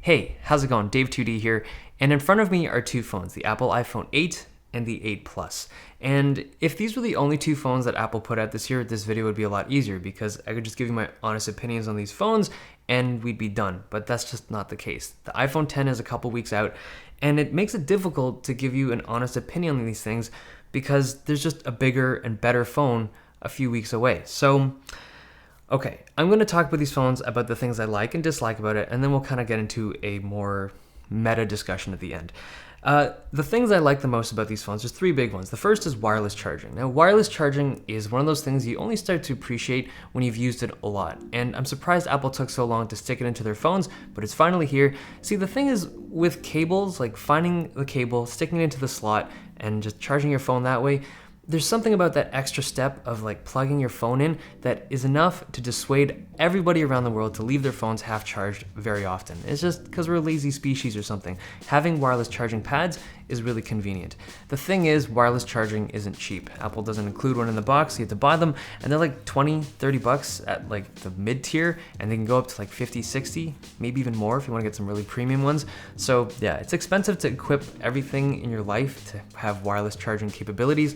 Hey, how's it going? Dave 2D here, and in front of me are two phones, the Apple iPhone 8 and the 8 Plus. And if these were the only two phones that Apple put out this year, this video would be a lot easier because I could just give you my honest opinions on these phones and we'd be done. But that's just not the case. The iPhone 10 is a couple weeks out, and it makes it difficult to give you an honest opinion on these things because there's just a bigger and better phone a few weeks away. So, okay, I'm going to talk about these phones, about the things I like and dislike about it, and then we'll kind of get into a more meta discussion at the end. The things I like the most about these phones, there's three big ones. The first is wireless charging. Now, wireless charging is one of those things you only start to appreciate when you've used it a lot. And I'm surprised Apple took so long to stick it into their phones, but it's finally here. See, the thing is with cables, like finding the cable, sticking it into the slot, and just charging your phone that way, there's something about that extra step of like plugging your phone in that is enough to dissuade everybody around the world to leave their phones half charged very often. It's just because we're a lazy species or something. Having wireless charging pads is really convenient. The thing is, wireless charging isn't cheap. Apple doesn't include one in the box, you have to buy them, and they're like 20, 30 bucks at like the mid tier, and they can go up to like 50, 60, maybe even more if you want to get some really premium ones. So yeah, it's expensive to equip everything in your life to have wireless charging capabilities,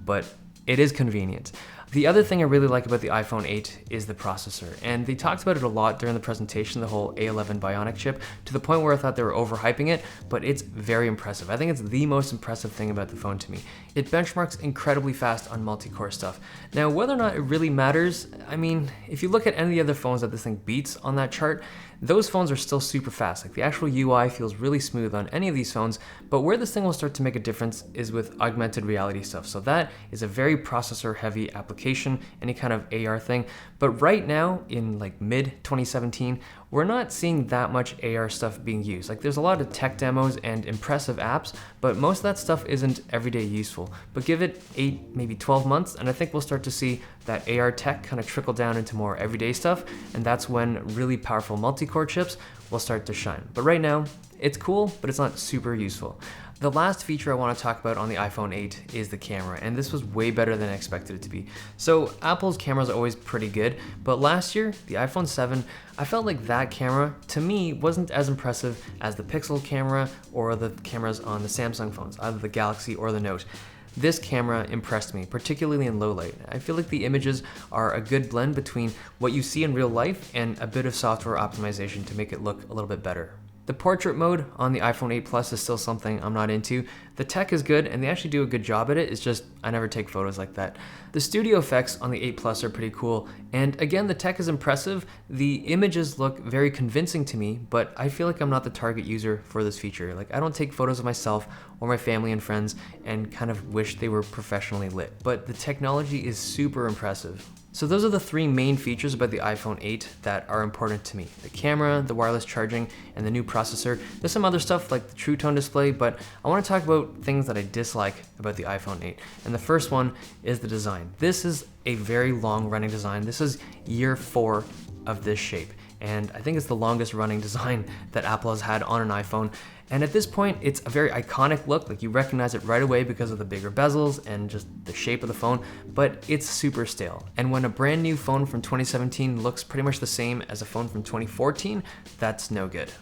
but it is convenient. The other thing I really like about the iPhone 8 is the processor, and they talked about it a lot during the presentation, the whole A11 Bionic chip, to the point where I thought they were overhyping it, but it's very impressive. I think it's the most impressive thing about the phone to me. It benchmarks incredibly fast on multi-core stuff. Now, whether or not it really matters, I mean, if you look at any of the other phones that this thing beats on that chart, those phones are still super fast. Like the actual UI feels really smooth on any of these phones, but where this thing will start to make a difference is with augmented reality stuff. So that is a very processor heavy application, any kind of AR thing. But right now in like mid 2017, we're not seeing that much AR stuff being used. Like there's a lot of tech demos and impressive apps, but most of that stuff isn't everyday useful. But give it 8, maybe 12 months, and I think we'll start to see that AR tech kind of trickle down into more everyday stuff, and that's when really powerful multi-core chips will start to shine. But right now, it's cool, but it's not super useful. The last feature I want to talk about on the iPhone 8 is the camera, and this was way better than I expected it to be. So Apple's cameras are always pretty good, but last year, the iPhone 7, I felt like that camera, to me, wasn't as impressive as the Pixel camera or the cameras on the Samsung phones, either the Galaxy or the Note. This camera impressed me, particularly in low light. I feel like the images are a good blend between what you see in real life and a bit of software optimization to make it look a little bit better. The portrait mode on the iPhone 8 Plus is still something I'm not into. The tech is good and they actually do a good job at it, it's just I never take photos like that. The studio effects on the 8 Plus are pretty cool, and again, the tech is impressive. The images look very convincing to me, but I feel like I'm not the target user for this feature. Like I don't take photos of myself or my family and friends and kind of wish they were professionally lit, but the technology is super impressive. So those are the three main features about the iPhone 8 that are important to me. The camera, the wireless charging, and the new processor. There's some other stuff like the True Tone display, but I want to talk about things that I dislike about the iPhone 8. And the first one is the design. This is a very long running design. This is year 4 of this shape, and I think it's the longest running design that Apple has had on an iPhone. And at this point, it's a very iconic look, like you recognize it right away because of the bigger bezels and just the shape of the phone, but it's super stale. And when a brand new phone from 2017 looks pretty much the same as a phone from 2014, that's no good.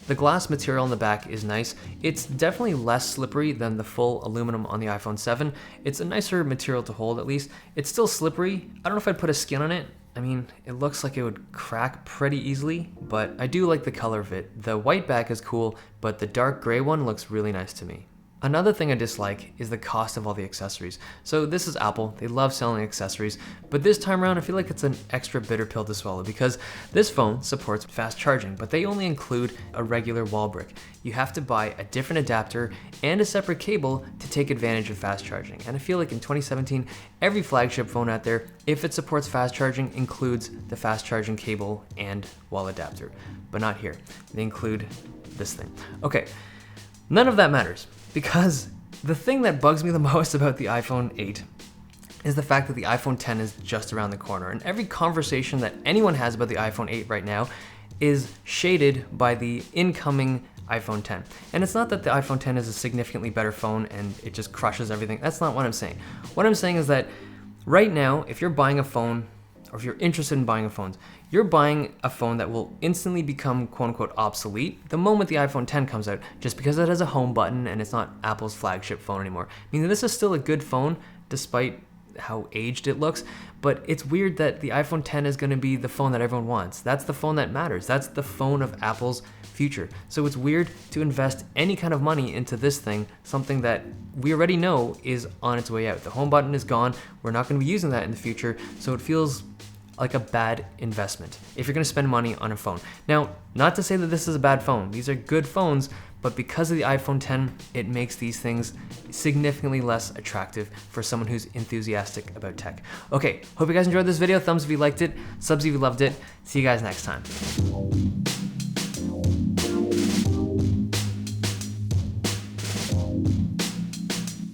The glass material on the back is nice. It's definitely less slippery than the full aluminum on the iPhone 7. It's a nicer material to hold at least. It's still slippery. I don't know if I'd put a skin on it. I mean, it looks like it would crack pretty easily, but I do like the color of it. The white back is cool, but the dark gray one looks really nice to me. Another thing I dislike is the cost of all the accessories. So this is Apple, they love selling accessories, but this time around I feel like it's an extra bitter pill to swallow because this phone supports fast charging, but they only include a regular wall brick. You have to buy a different adapter and a separate cable to take advantage of fast charging. And I feel like in 2017, every flagship phone out there, if it supports fast charging, includes the fast charging cable and wall adapter, but not here. They include this thing. Okay, none of that matters. Because the thing that bugs me the most about the iPhone 8 is the fact that the iPhone 10 is just around the corner. And every conversation that anyone has about the iPhone 8 right now is shaded by the incoming iPhone 10. And it's not that the iPhone 10 is a significantly better phone and it just crushes everything. That's not what I'm saying. What I'm saying is that right now, if you're buying a phone, or if you're interested in buying a phone, you're buying a phone that will instantly become quote unquote obsolete the moment the iPhone 10 comes out, just because it has a home button and it's not Apple's flagship phone anymore. Meaning this is still a good phone despite how aged it looks, but it's weird that the iPhone 10 is going to be the phone that everyone wants. That's the phone that matters. That's the phone of Apple's future. So it's weird to invest any kind of money into this thing, something that we already know is on its way out. The home button is gone. We're not going to be using that in the future, so it feels like a bad investment if you're going to spend money on a phone. Now, not to say that this is a bad phone. These are good phones, but because of the iPhone 10, it makes these things significantly less attractive for someone who's enthusiastic about tech. Okay, hope you guys enjoyed this video. Thumbs if you liked it, subs if you loved it. See you guys next time.